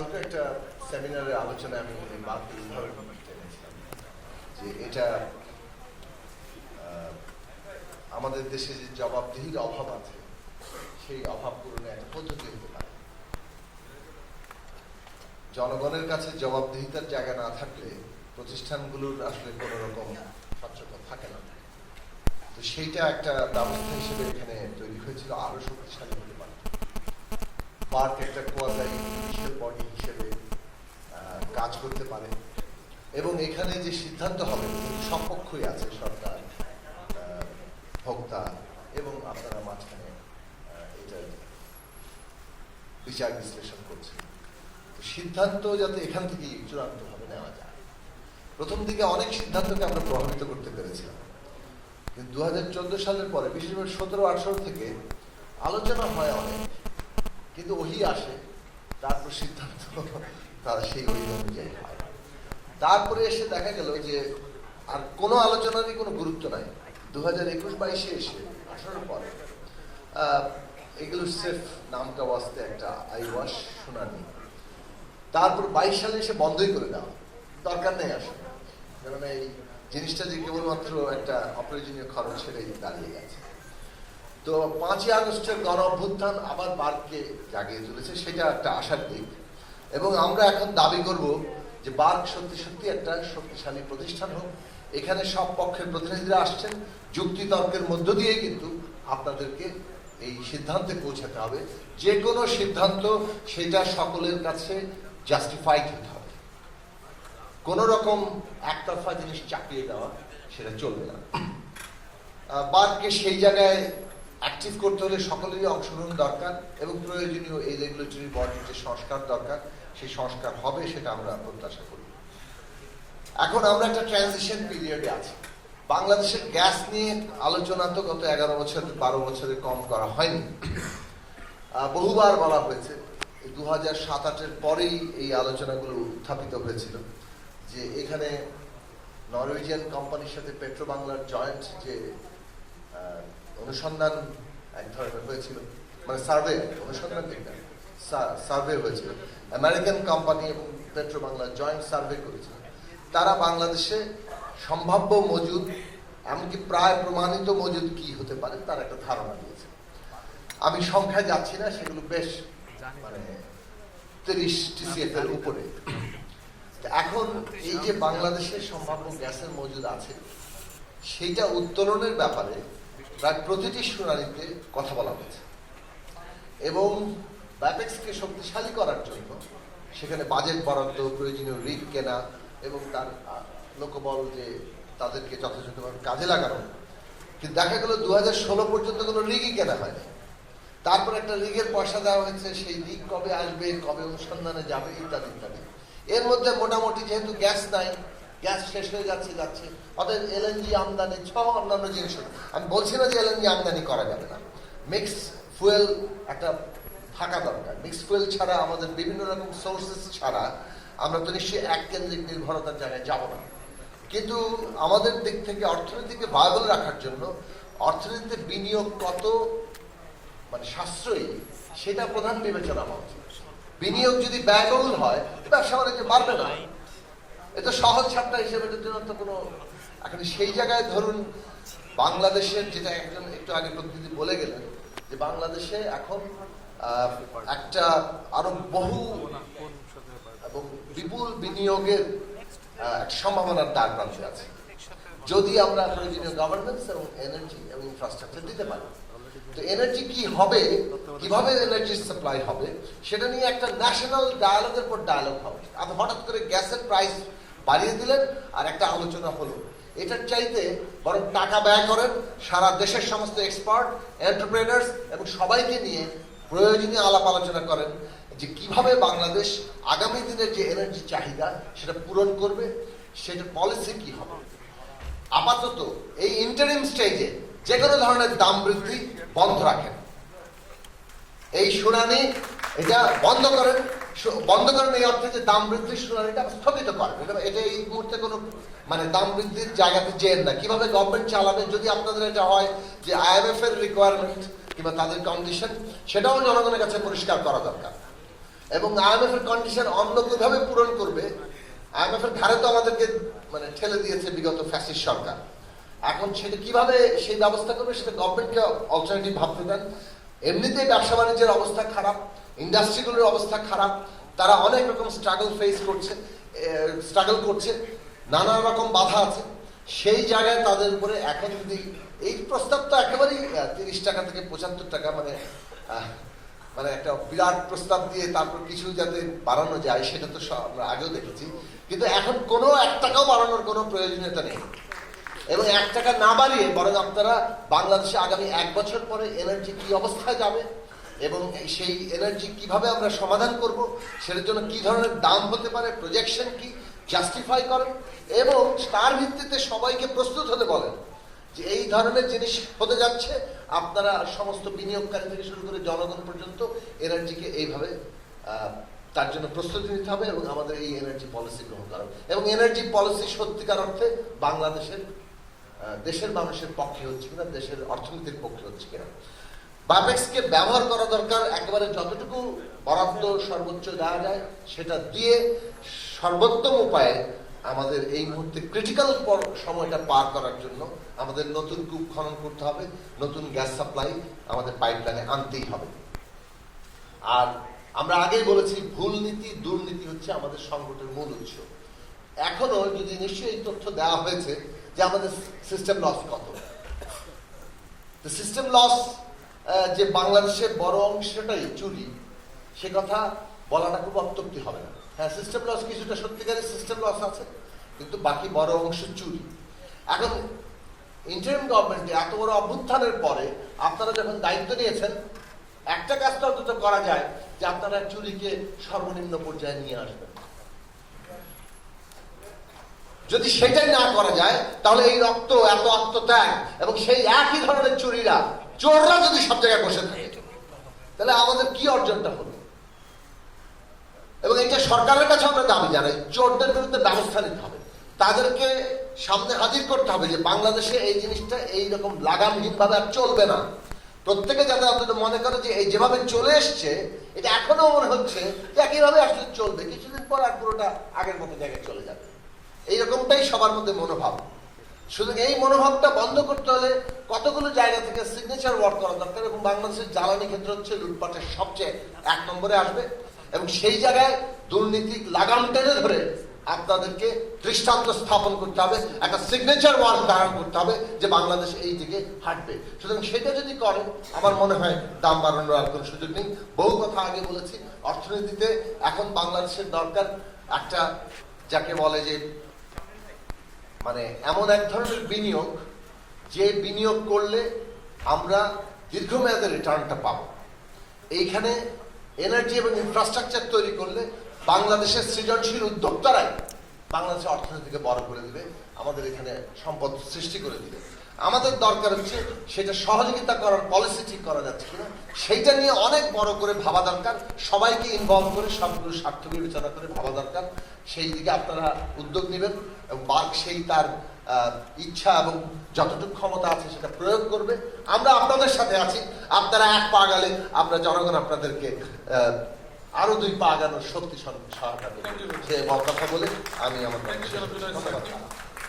কালকে একটা সেমিনারে আলোচনা আমি বাকি এইভাবে জেনেছিলাম যে এটা আমাদের দেশে যে জবাবদিহির অভাব আছে সেই অভাব পূরণে একটা পদ্ধতি হতে পারে। জনগণের কাছে জবাবদিহিতার জায়গা না থাকলে প্রতিষ্ঠানগুলোর আসলে কোনো রকম স্বচ্ছতা থাকে না। তো সেইটা একটা ব্যবস্থা হিসেবে এখানে তৈরি হয়েছিল, আরো শক্তিশালী হতে পারে। বার্ক একটা কোয়াজাই জুডিশিয়াল বডি হিসেবে কাজ করতে পারে এবং এখানে যে সিদ্ধান্ত হবে সব পক্ষই আছে, সরকার, ভোক্তা এবং আপনারা মাঝখানে এটা বিচার বিশ্লেষণ করছেন। তো সিদ্ধান্ত যাতে এখান থেকে চূড়ান্তভাবে নেওয়া যায়। প্রথম দিকে অনেক সিদ্ধান্তকে আমরা প্রভাবিত করতে পেরেছিলাম, কিন্তু 2014 সালের পরে বিশেষ করে 17-18 থেকে আলোচনা হয় অনেক, কিন্তু ওহি আসে, তারপর সিদ্ধান্ত তারা সেই ওই অনুযায়ী হয়। তারপরে এসে দেখা গেল যে আর কোনো আলোচনারই কোনো গুরুত্ব নাই। 2021-22 এসে 18 পরে এগুলো সেফ নামটা ওয়াস্তে একটা আইওয়াশ শুনানি, তারপর 22 সালে এসে বন্ধই করে দেওয়া, দরকার নেই আসলে, কারণ এই জিনিসটা যে কেবলমাত্র একটা অপ্রয়োজনীয় খরচ সেটাই দাঁড়িয়ে গেছে। তো 5ই আগস্টের গণ অভ্যুত্থান আবার বার্ককে জাগিয়ে তুলেছে, সেটা একটা আশার দিক। এবং আমরা এখন দাবি করব যে বার্ক সত্যি সত্যি একটা শক্তিশালী প্রতিষ্ঠান হোক। এখানে সব পক্ষের প্রতিনিধিরা আসছেন, যুক্তি তর্কের মধ্য দিয়ে কিন্তু আপনাদেরকে এই সিদ্ধান্তে পৌঁছাতে হবে। যে কোনো সিদ্ধান্ত সেটা সকলের কাছে জাস্টিফাইড হতে হবে। কোন রকম একতরফা জিনিস চাপিয়ে দেওয়া সেটা চলবে না। বার্ককে সেই জায়গায় অ্যাক্টিভ করতে হলে সকলেরই অংশগ্রহণ দরকার এবং প্রয়োজনীয় এই রেগুলেটরি বডির যে সংস্কার দরকার সেই সংস্কার হবে, সেটা আমরা প্রত্যাশা করি। এখন আমরা একটা ট্রানজিশন পিরিয়ডে আছি। বাংলাদেশের গ্যাস নিয়ে আলোচনা তো গত 11 বছর 12 বছরে কম করা হয়নি। বহুবার বলা হয়েছে, 2007-08 পরেই এই আলোচনাগুলো উত্থাপিত হয়েছিল যে এখানে নরওয়েজিয়ান কোম্পানির সাথে পেট্রো বাংলার জয়েন্ট যে অনুসন্ধান এক ধরনের হয়েছিল, মানে সার্ভে, অনুসন্ধান সার্ভে হয়েছিল। আমেরিকান কোম্পানি এবং পেট্রো বাংলা জয়েন্ট সার্ভে করেছিল। তারা বাংলাদেশে সম্ভাব্য মজুদ, এমনকি প্রায় প্রমাণিত মজুদ কি হতে পারে তার একটা ধারণা দিয়েছে। আমি সংখ্যায় যাচ্ছি না, সেগুলো বেশ মানে 30 TCF এর উপরে। এখন এই যে বাংলাদেশের সম্ভাব্য গ্যাসের মজুদ আছে সেইটা উত্তোলনের ব্যাপারে প্রায় প্রতিটি শুনানিতে কথা বলা হয়েছে এবং ব্যাপেক্সকে শক্তিশালী করার জন্য সেখানে বাজেট বরাদ্দ, প্রয়োজনীয় রিগ কেনা এবং তার লোকবল যে তাদেরকে যথাযথভাবে কাজে লাগানো। কিন্তু দেখা গেল 2016 পর্যন্ত কোনো রিগই কেনা হয়নি। তারপর একটা রিগের পয়সা দেওয়া হয়েছে, সেই রিগ কবে আসবে, কবে অনুসন্ধানে যাবে, ইত্যাদি ইত্যাদি। এর মধ্যে মোটামুটি যেহেতু গ্যাস নাই, গ্যাস শেষ হয়ে যাচ্ছে, অতএব এলএনজি আমদানি সহ অন্যান্য জিনিস। আমি বলছি না যে এলএনজি আমদানি করা যাবে না, মিক্স ফুয়েল একটা থাকা দরকার। মিক্স ফুয়েল ছাড়া আমাদের বিভিন্ন রকম সোর্সেস ছাড়া আমরা তো নিশ্চয়ই এক কেন্দ্রিক নির্ভরতার জায়গায় যাব না। কিন্তু আমাদের দিক থেকে অর্থনীতিকে ভায়াবল রাখার জন্য অর্থনীতিতে বিনিয়োগ কত মানে সাশ্রয়ী সেটা প্রধান বিবেচনা হওয়া উচিত। বিনিয়োগ যদি ব্যয়বহুল হয় ব্যবসা বাণিজ্য বাড়বে না। এটা সহজ ছাপটা হিসেবে জন্য তো কোনো এখন সেই জায়গায় ধরুন বাংলাদেশের, যেটা একজন একটু আগে প্রতিনিধি বলে গেলেন যে বাংলাদেশে এখন একটা আরো বহু এবং বিপুল বিনিয়োগের একটা সম্ভাবনার দ্বার প্রান্তে আছে যদি আমরা প্রয়োজনীয় গভর্নেন্স এবং এনার্জি এবং ইনফ্রাস্ট্রাকচার দিতে পারি। তো এনার্জি কি হবে, কিভাবে এনার্জি সাপ্লাই হবে, সেটা নিয়ে একটা ন্যাশনাল ডায়ালগের পর ডায়ালগ হবে। আপনি হঠাৎ করে গ্যাসের প্রাইস বাড়িয়ে দিলেন আর একটা আলোচনা হলো, এটার চাইতে বরং টাকা ব্যয় করেন, সারা দেশের সমস্ত এক্সপার্ট, এন্টারপ্রেনার্স এবং সবাইকে নিয়ে প্রয়োজনীয় আলাপ আলোচনা করেন যে কিভাবে বাংলাদেশ আগামী দিনের যে এনার্জি চাহিদা সেটা পূরণ করবে, সেটার পলিসি কি হবে। আপাতত এই ইন্টারিম স্টেজে যে কোনো ধরনের দাম বৃদ্ধি বন্ধ রাখেন। এই শুনানি এটা বন্ধ করেন এই অর্থে যে দাম বৃদ্ধির শুনানিটা স্থগিত করেন। এটা এই মুহূর্তে কোনো মানে দাম বৃদ্ধির জায়গাতে যেন না। কিভাবে গভর্নমেন্ট চালাবে, যদি আপনাদের এটা হয় যে IMF এর রিকোয়ারমেন্ট কিংবা তাদের কন্ডিশন, সেটাও জনগণের কাছে পরিষ্কার করা দরকার। এবং IMF এর কন্ডিশন অন্য কিভাবে পূরণ করবে। IMF এর ধারে তো আমাদেরকে মানে ঠেলে দিয়েছে বিগত ফ্যাসিস্ট সরকার। এখন সেটা কিভাবে সেই ব্যবস্থা করবে সেটা গভর্নমেন্টকে অল্টারনেটিভ ভাবতে দেন। এমনিতেই ব্যবসা বাণিজ্যের অবস্থা খারাপ, ইন্ডাস্ট্রিগুলোর অবস্থা খারাপ, তারা অনেক রকম স্ট্রাগল করছে, নানা রকম বাধা আছে। সেই জায়গায় তাদের উপরে এখন যদি এই প্রস্তাব তো একেবারেই 30 টাকা থেকে 75 টাকা মানে একটা বিরাট প্রস্তাব দিয়ে তারপর কিছু যাতে বাড়ানো যায় সেটা তো আমরা আগেও দেখেছি, কিন্তু এখন কোনো 1 টাকাও বাড়ানোর কোনো প্রয়োজনীয়তা নেই। এবং 1 টাকা না বাড়িয়ে বরং আপনারা বাংলাদেশে আগামী 1 বছর পরে এনার্জি কি অবস্থায় যাবে এবং সেই এনার্জি কিভাবে আমরা সমাধান করব, সেটার জন্য কি ধরনের দাম হতে পারে, প্রজেকশন কি, জাস্টিফাই করেন এবং তার ভিত্তিতে সবাইকে প্রস্তুত হতে বলেন যে এই ধরনের জিনিস হতে যাচ্ছে। আপনারা সমস্ত বিনিয়োগকারী থেকে শুরু করে জনগণ পর্যন্ত এনার্জিকে এইভাবে তার জন্য প্রস্তুতি নিতে হবে এবং আমাদের এই এনার্জি পলিসি গ্রহণ করা এবং এনার্জি পলিসি সত্যিকার অর্থে দেশের মানুষের পক্ষে হচ্ছে কিনা, দেশের অর্থনীতির পক্ষে হচ্ছে কিনা। বাপেক্সকে ব্যবহার করা দরকার, একেবারে যতটুকু বরাদ্দ সর্বোচ্চ দেওয়া যায় সেটা দিয়ে সর্বোত্তম উপায়ে আমাদের এই মুহূর্তে ক্রিটিক্যাল সময়টা পার করার জন্য আমাদের নতুন কূপ খনন করতে হবে, নতুন গ্যাস সাপ্লাই আমাদের পাইপলাইনে আনতেই হবে। আর আমরা আগেই বলেছি ভুল নীতি, দুর্নীতি হচ্ছে আমাদের সংকটের মূল উৎস। এখনো যদি নিশ্চয়ই এই তথ্য দেওয়া হয়েছে যে আমাদের সিস্টেম লস কত। সিস্টেম লস যে বাংলাদেশের বড় অংশটাই চুরি, সে কথা বলাটা খুব অত্যুক্তি হবে না। হ্যাঁ, সিস্টেম লস কিছুটা সত্যিকারের সিস্টেম লস আছে, কিন্তু বাকি বড় অংশ চুরি। এখন ইন্টারিম গভর্নমেন্টে এত বড় অভ্যুত্থানের পরে আপনারা যখন দায়িত্ব নিয়েছেন, একটা কাজ তো অন্তত করা যায় যে আপনারা চুরিকে সর্বনিম্ন পর্যায়ে নিয়ে আসবেন। যদি সেটাই না করা যায় তাহলে এই এত আত্মত্যাগ এবং সেই একই ধরনের চোররা যদি সব জায়গায় বসে থাকে তাহলে আমাদের কি অর্জনটা হলো। এবং এটা সরকারের কাছে আমরা দাবি জানাই, চোরদের বিরুদ্ধে ব্যবস্থা নিতে হবে, তাদেরকে সামনে হাজির করতে হবে যে বাংলাদেশে এই জিনিসটা এইরকম লাগামহীন ভাবে আর চলবে না। প্রত্যেকে যাতে আপনাদের মনে করে যে এই যেভাবে চলে এসছে এটা এখনো মনে হচ্ছে যে একইভাবে আসলে চলবে, কিছুদিন পর আর পুরোটা আগের মতো জায়গায় চলে যাবে। এইরকমটাই সবার মধ্যে মনোভাব। শুধু এই মনোভাবটা বন্ধ করতে হলে কতগুলো জায়গা থেকে সিগনেচার ওয়ার্ক করা দরকার এবং বাংলাদেশের জ্বালানি ক্ষেত্র হচ্ছে লুটপাটের সবচেয়ে 1 নম্বরে আসবে এবং সেই জায়গায় দুর্নীতি লাগাম টেনে ধরে আপনাদেরকে দৃষ্টান্ত স্থাপন করতে হবে, একটা সিগনেচার ওয়ার্ক ধারণ করতে হবে যে বাংলাদেশ এই দিকে হাঁটবে। সুতরাং সেটা যদি করেন আমার মনে হয় দাম বাড়ানোর আর কোনো সুযোগ নেই। বহু কথা আগে বলেছি, অর্থনীতিতে এখন বাংলাদেশের দরকার একটা যাকে বলে যে মানে এমন এক ধরনের বিনিয়োগ যে বিনিয়োগ করলে আমরা দীর্ঘমেয়াদে রিটার্নটা পাবো। এইখানে এনার্জি এবং ইনফ্রাস্ট্রাকচার তৈরি করলে বাংলাদেশের সৃজনশীল উদ্যোক্তারাই বাংলাদেশের অর্থনীতিকে বড় করে দিবে, আমাদের এখানে সম্পদ সৃষ্টি করে দিবে। আমাদের দরকার হচ্ছে সেটা সহযোগিতা করার পলিসি ঠিক করা যাচ্ছে কিনা সেইটা নিয়ে অনেক বড় করে ভাবা দরকার, সবাইকে ইনভলভ করে সবগুলো স্বার্থ বিবেচনা করে ভাবা দরকার। সেই দিকে আপনারা উদ্যোগ নেবেন এবং সেই তার ইচ্ছা এবং যতটুকু ক্ষমতা আছে সেটা প্রয়োগ করবে। আমরা আপনাদের সাথে আছি, আপনারা 1 পা গেলে আমরা জনগণ আপনাদেরকে আরো 2 পা আগানোর শক্তি সহায়তা করবে। সে কথা বলে আমি আমার